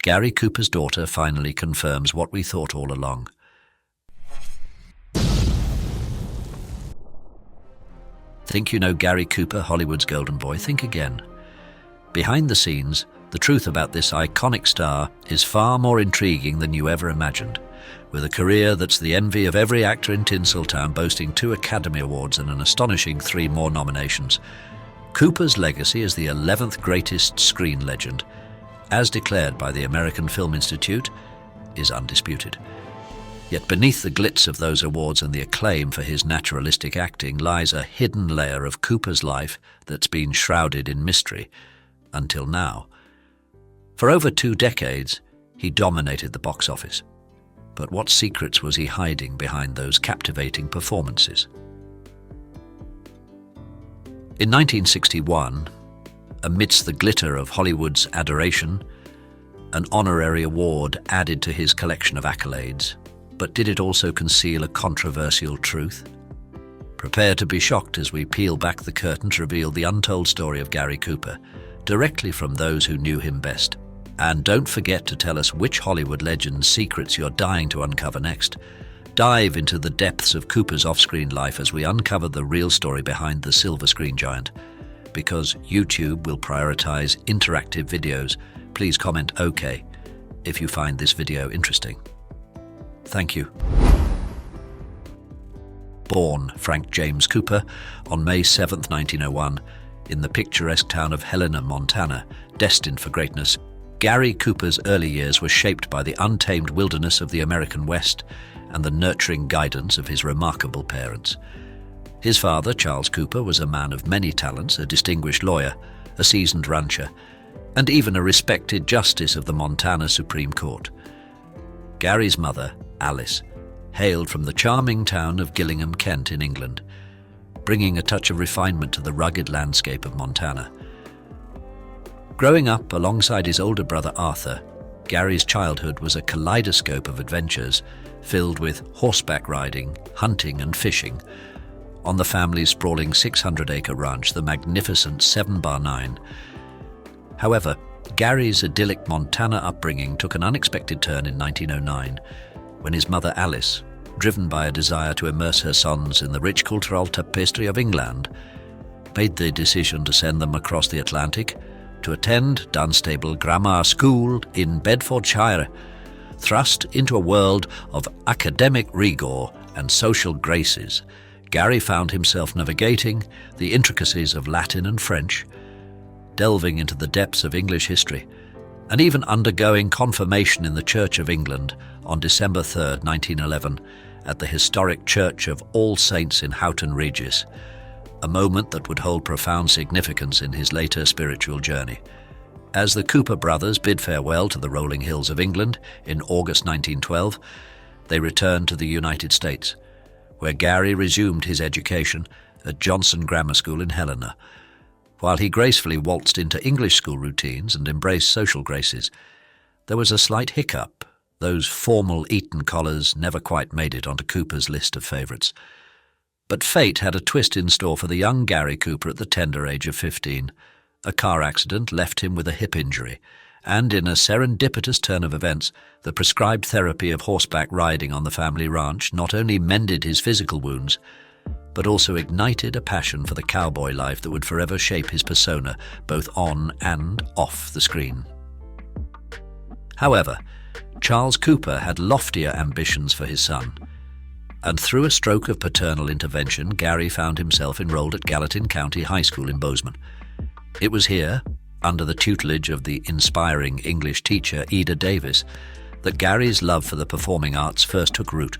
Gary Cooper's daughter finally confirms what we thought all along. Think you know Gary Cooper, Hollywood's golden boy? Think again. Behind the scenes, the truth about this iconic star is far more intriguing than you ever imagined. With a career that's the envy of every actor in Tinseltown, boasting 2 Academy Awards and an astonishing 3 more nominations, Cooper's legacy as the 11th greatest screen legend, as declared by the American Film Institute, is undisputed. Yet beneath the glitz of those awards and the acclaim for his naturalistic acting lies a hidden layer of Cooper's life that's been shrouded in mystery until now. For over 2 decades, he dominated the box office. But what secrets was he hiding behind those captivating performances? In 1961, amidst the glitter of Hollywood's adoration, an honorary award added to his collection of accolades. But did it also conceal a controversial truth? Prepare to be shocked as we peel back the curtain to reveal the untold story of Gary Cooper, directly from those who knew him best. And don't forget to tell us which Hollywood legend's secrets you're dying to uncover next. Dive into the depths of Cooper's off-screen life as we uncover the real story behind the silver screen giant. Because YouTube will prioritize interactive videos, please comment OK if you find this video interesting. Thank you. Born Frank James Cooper on May 7, 1901, in the picturesque town of Helena, Montana, destined for greatness, Gary Cooper's early years were shaped by the untamed wilderness of the American West and the nurturing guidance of his remarkable parents. His father, Charles Cooper, was a man of many talents, a distinguished lawyer, a seasoned rancher, and even a respected justice of the Montana Supreme Court. Gary's mother, Alice, hailed from the charming town of Gillingham, Kent in England, bringing a touch of refinement to the rugged landscape of Montana. Growing up alongside his older brother Arthur, Gary's childhood was a kaleidoscope of adventures filled with horseback riding, hunting and fishing. On the family's sprawling 600-acre ranch, the magnificent 7x9. However, Gary's idyllic Montana upbringing took an unexpected turn in 1909, when his mother Alice, driven by a desire to immerse her sons in the rich cultural tapestry of England, made the decision to send them across the Atlantic to attend Dunstable Grammar School in Bedfordshire. Thrust into a world of academic rigor and social graces, Gary found himself navigating the intricacies of Latin and French, delving into the depths of English history, and even undergoing confirmation in the Church of England on December 3, 1911, at the historic Church of All Saints in Houghton Regis, a moment that would hold profound significance in his later spiritual journey. As the Cooper brothers bid farewell to the rolling hills of England in August 1912, they returned to the United States, where Gary resumed his education at Johnson Grammar School in Helena. While he gracefully waltzed into English school routines and embraced social graces, there was a slight hiccup. Those formal Eton collars never quite made it onto Cooper's list of favourites. But fate had a twist in store for the young Gary Cooper at the tender age of 15. A car accident left him with a hip injury, and in a serendipitous turn of events, the prescribed therapy of horseback riding on the family ranch not only mended his physical wounds, but also ignited a passion for the cowboy life that would forever shape his persona, both on and off the screen. However, Charles Cooper had loftier ambitions for his son, and through a stroke of paternal intervention, Gary found himself enrolled at Gallatin County High School in Bozeman. It was here, under the tutelage of the inspiring English teacher Ida Davis, that Gary's love for the performing arts first took root,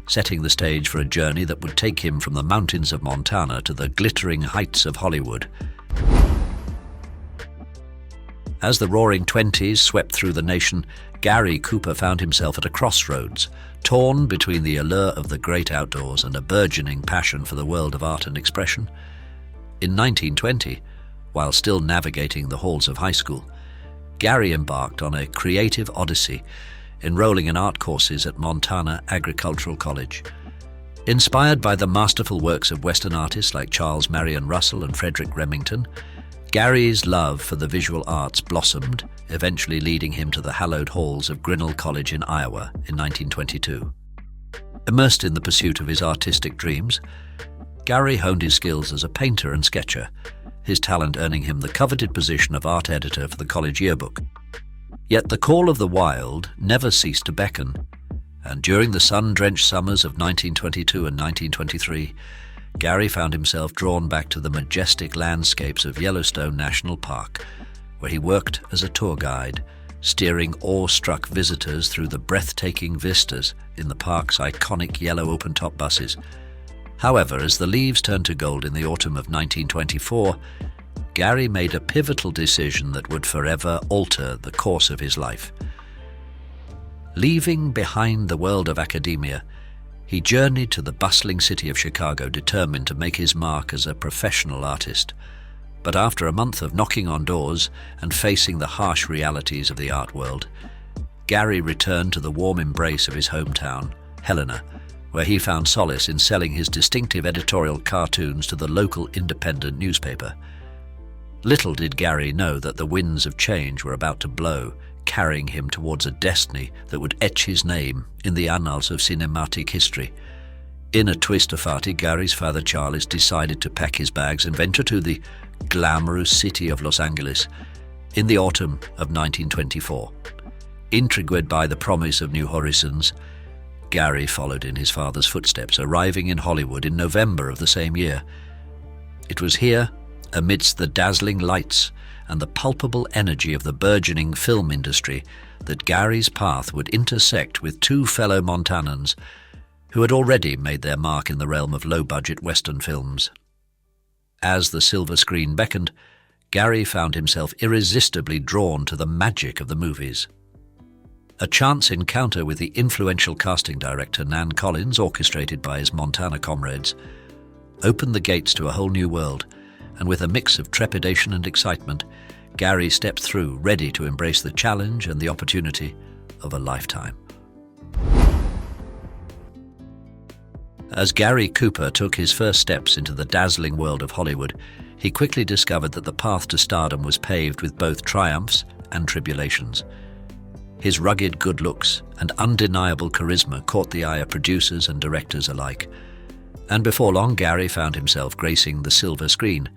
setting the stage for a journey that would take him from the mountains of Montana to the glittering heights of Hollywood. As the roaring 20s swept through the nation, Gary Cooper found himself at a crossroads, torn between the allure of the great outdoors and a burgeoning passion for the world of art and expression. In 1920, while still navigating the halls of high school, Gary embarked on a creative odyssey, enrolling in art courses at Montana Agricultural College. Inspired by the masterful works of Western artists like Charles Marion Russell and Frederick Remington, Gary's love for the visual arts blossomed, eventually leading him to the hallowed halls of Grinnell College in Iowa in 1922. Immersed in the pursuit of his artistic dreams, Gary honed his skills as a painter and sketcher, his talent earning him the coveted position of art editor for the college yearbook. Yet the call of the wild never ceased to beckon, and during the sun-drenched summers of 1922 and 1923, Gary found himself drawn back to the majestic landscapes of Yellowstone National Park, where he worked as a tour guide, steering awe-struck visitors through the breathtaking vistas in the park's iconic yellow open-top buses. However, as the leaves turned to gold in the autumn of 1924, Gary made a pivotal decision that would forever alter the course of his life. Leaving behind the world of academia, he journeyed to the bustling city of Chicago, determined to make his mark as a professional artist. But after a month of knocking on doors and facing the harsh realities of the art world, Gary returned to the warm embrace of his hometown, Helena, where he found solace in selling his distinctive editorial cartoons to the local independent newspaper. Little did Gary know that the winds of change were about to blow, carrying him towards a destiny that would etch his name in the annals of cinematic history. In a twist of fate, Gary's father Charles decided to pack his bags and venture to the glamorous city of Los Angeles in the autumn of 1924. Intrigued by the promise of new horizons, Gary followed in his father's footsteps, arriving in Hollywood in November of the same year. It was here, amidst the dazzling lights and the palpable energy of the burgeoning film industry, that Gary's path would intersect with two fellow Montanans who had already made their mark in the realm of low-budget Western films. As the silver screen beckoned, Gary found himself irresistibly drawn to the magic of the movies. A chance encounter with the influential casting director Nan Collins, orchestrated by his Montana comrades, opened the gates to a whole new world, and with a mix of trepidation and excitement, Gary stepped through, ready to embrace the challenge and the opportunity of a lifetime. As Gary Cooper took his first steps into the dazzling world of Hollywood, he quickly discovered that the path to stardom was paved with both triumphs and tribulations. His rugged good looks and undeniable charisma caught the eye of producers and directors alike, and before long Gary found himself gracing the silver screen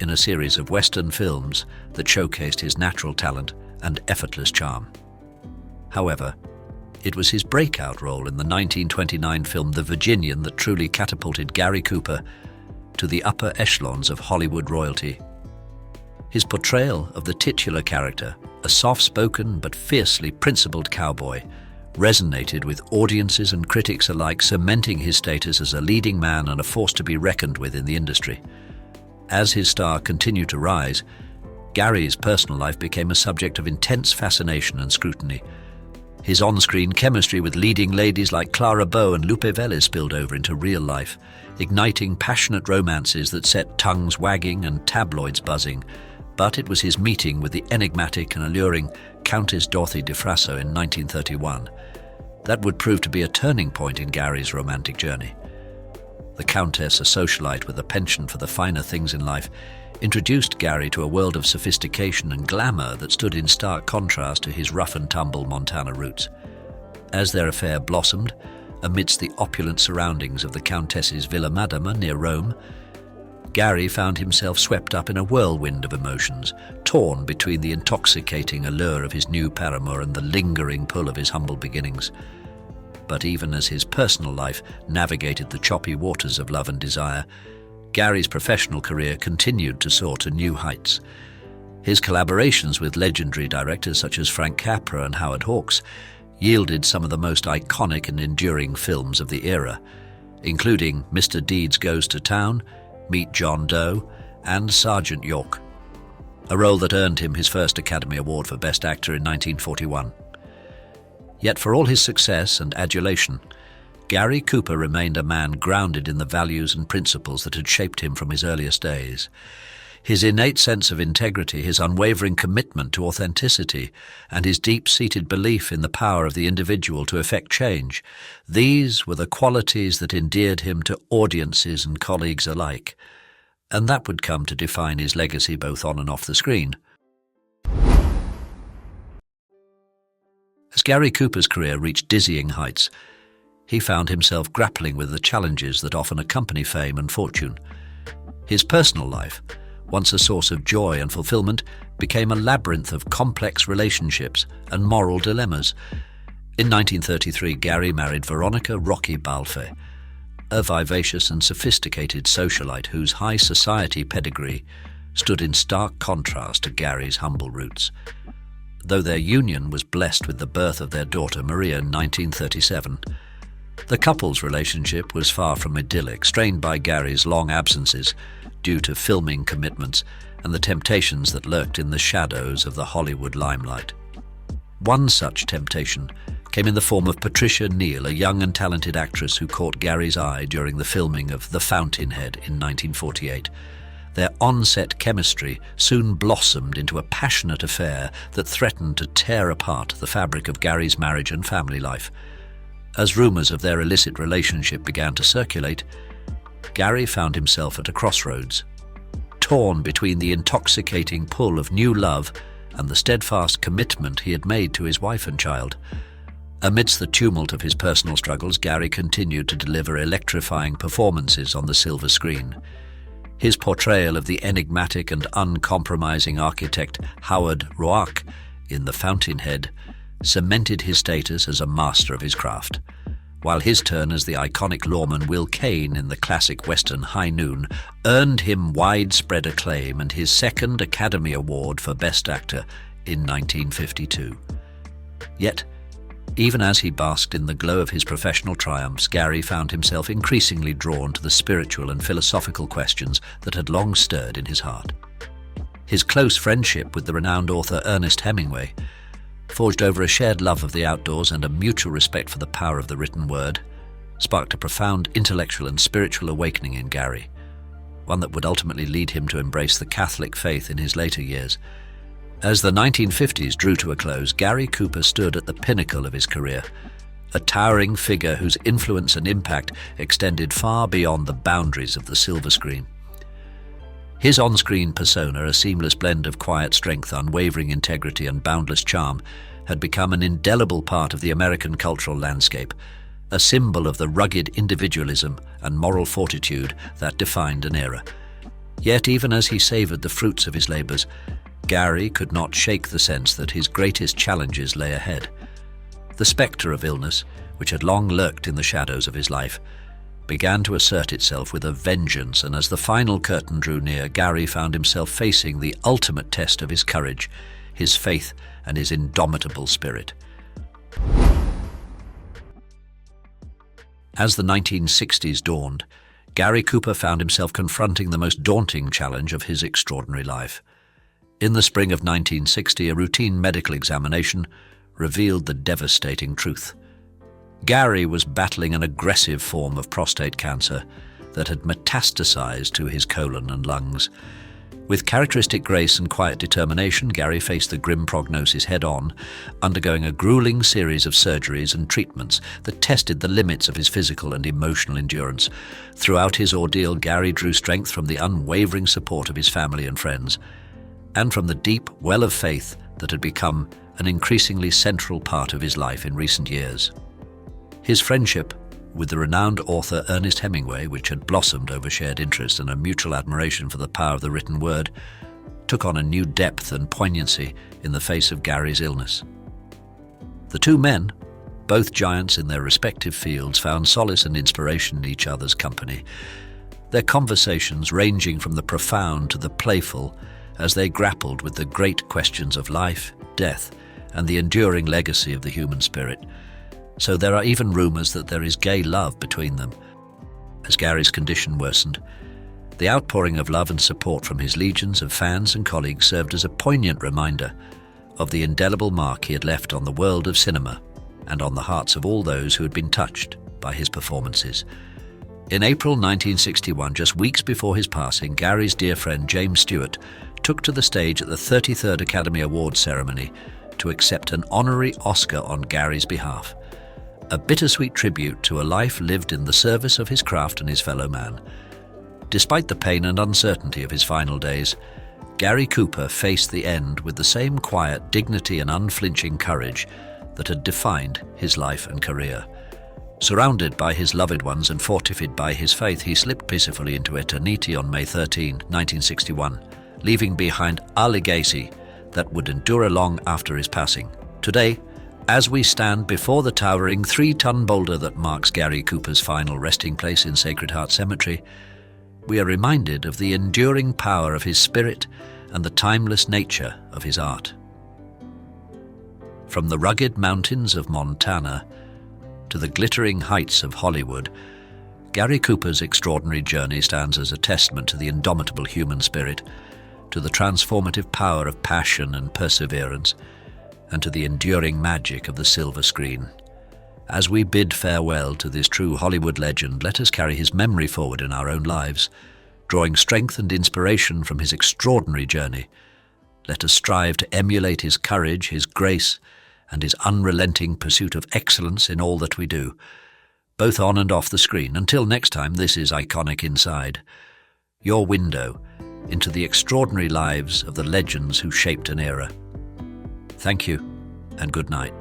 in a series of Western films that showcased his natural talent and effortless charm. However, it was his breakout role in the 1929 film The Virginian that truly catapulted Gary Cooper to the upper echelons of Hollywood royalty. His portrayal of the titular character, a soft-spoken but fiercely principled cowboy, resonated with audiences and critics alike, cementing his status as a leading man and a force to be reckoned with in the industry. As his star continued to rise, Gary's personal life became a subject of intense fascination and scrutiny. His on-screen chemistry with leading ladies like Clara Bow and Lupe Velez spilled over into real life, igniting passionate romances that set tongues wagging and tabloids buzzing. But it was his meeting with the enigmatic and alluring Countess Dorothy DeFrasso in 1931 that would prove to be a turning point in Gary's romantic journey. The Countess, a socialite with a penchant for the finer things in life, introduced Gary to a world of sophistication and glamour that stood in stark contrast to his rough-and-tumble Montana roots. As their affair blossomed, amidst the opulent surroundings of the Countess's Villa Madama near Rome, Gary found himself swept up in a whirlwind of emotions, torn between the intoxicating allure of his new paramour and the lingering pull of his humble beginnings. But even as his personal life navigated the choppy waters of love and desire, Gary's professional career continued to soar to new heights. His collaborations with legendary directors such as Frank Capra and Howard Hawks yielded some of the most iconic and enduring films of the era, including Mr. Deeds Goes to Town, Meet John Doe, and Sergeant York, a role that earned him his first Academy Award for Best Actor in 1941. Yet for all his success and adulation, Gary Cooper remained a man grounded in the values and principles that had shaped him from his earliest days. His innate sense of integrity, his unwavering commitment to authenticity, and his deep-seated belief in the power of the individual to effect change, these were the qualities that endeared him to audiences and colleagues alike. and that would come to define his legacy both on and off the screen. As Gary Cooper's career reached dizzying heights, he found himself grappling with the challenges that often accompany fame and fortune. His personal life, once a source of joy and fulfillment, became a labyrinth of complex relationships and moral dilemmas. In 1933, Gary married Veronica "Rocky" Balfe, a vivacious and sophisticated socialite whose high society pedigree stood in stark contrast to Gary's humble roots. Though their union was blessed with the birth of their daughter Maria in 1937, the couple's relationship was far from idyllic, strained by Gary's long absences due to filming commitments and the temptations that lurked in the shadows of the Hollywood limelight. One such temptation came in the form of Patricia Neal, a young and talented actress who caught Gary's eye during the filming of The Fountainhead in 1948. Their on-set chemistry soon blossomed into a passionate affair that threatened to tear apart the fabric of Gary's marriage and family life. As rumors of their illicit relationship began to circulate, Gary found himself at a crossroads, torn between the intoxicating pull of new love and the steadfast commitment he had made to his wife and child. Amidst the tumult of his personal struggles, Gary continued to deliver electrifying performances on the silver screen. His portrayal of the enigmatic and uncompromising architect Howard Roark in The Fountainhead cemented his status as a master of his craft, while his turn as the iconic lawman Will Kane in the classic western High Noon earned him widespread acclaim and his second Academy Award for Best Actor in 1952. Yet, even as he basked in the glow of his professional triumphs, Gary found himself increasingly drawn to the spiritual and philosophical questions that had long stirred in his heart. His close friendship with the renowned author Ernest Hemingway, forged over a shared love of the outdoors and a mutual respect for the power of the written word, sparked a profound intellectual and spiritual awakening in Gary, one that would ultimately lead him to embrace the Catholic faith in his later years. As the 1950s drew to a close, Gary Cooper stood at the pinnacle of his career, a towering figure whose influence and impact extended far beyond the boundaries of the silver screen. His on-screen persona, a seamless blend of quiet strength, unwavering integrity, and boundless charm, had become an indelible part of the American cultural landscape, a symbol of the rugged individualism and moral fortitude that defined an era. Yet, even as he savored the fruits of his labors, Gary could not shake the sense that his greatest challenges lay ahead. The spectre of illness, which had long lurked in the shadows of his life, began to assert itself with a vengeance, and as the final curtain drew near, Gary found himself facing the ultimate test of his courage, his faith, and his indomitable spirit. As the 1960s dawned, Gary Cooper found himself confronting the most daunting challenge of his extraordinary life. In the spring of 1960, a routine medical examination revealed the devastating truth. Gary was battling an aggressive form of prostate cancer that had metastasized to his colon and lungs. With characteristic grace and quiet determination, Gary faced the grim prognosis head-on, undergoing a grueling series of surgeries and treatments that tested the limits of his physical and emotional endurance. Throughout his ordeal, Gary drew strength from the unwavering support of his family and friends, and from the deep well of faith that had become an increasingly central part of his life in recent years. His friendship with the renowned author Ernest Hemingway, which had blossomed over shared interest and a mutual admiration for the power of the written word, took on a new depth and poignancy in the face of Gary's illness. The two men, both giants in their respective fields, found solace and inspiration in each other's company, their conversations ranging from the profound to the playful as they grappled with the great questions of life, death, and the enduring legacy of the human spirit. So there are even rumors that there is gay love between them. As Gary's condition worsened, the outpouring of love and support from his legions of fans and colleagues served as a poignant reminder of the indelible mark he had left on the world of cinema and on the hearts of all those who had been touched by his performances. In April 1961, just weeks before his passing, Gary's dear friend James Stewart took to the stage at the 33rd Academy Awards ceremony to accept an honorary Oscar on Gary's behalf, a bittersweet tribute to a life lived in the service of his craft and his fellow man. Despite the pain and uncertainty of his final days, Gary Cooper faced the end with the same quiet dignity and unflinching courage that had defined his life and career. Surrounded by his loved ones and fortified by his faith, he slipped peacefully into eternity on May 13, 1961, leaving behind a legacy that would endure long after his passing. Today, as we stand before the towering 3-ton boulder that marks Gary Cooper's final resting place in Sacred Heart Cemetery, we are reminded of the enduring power of his spirit and the timeless nature of his art. From the rugged mountains of Montana to the glittering heights of Hollywood, Gary Cooper's extraordinary journey stands as a testament to the indomitable human spirit, to the transformative power of passion and perseverance, and to the enduring magic of the silver screen. As we bid farewell to this true Hollywood legend, let us carry his memory forward in our own lives, drawing strength and inspiration from his extraordinary journey. Let us strive to emulate his courage, his grace, and his unrelenting pursuit of excellence in all that we do, both on and off the screen. Until next time, this is Iconic Inside, your window into the extraordinary lives of the legends who shaped an era. Thank you, and good night.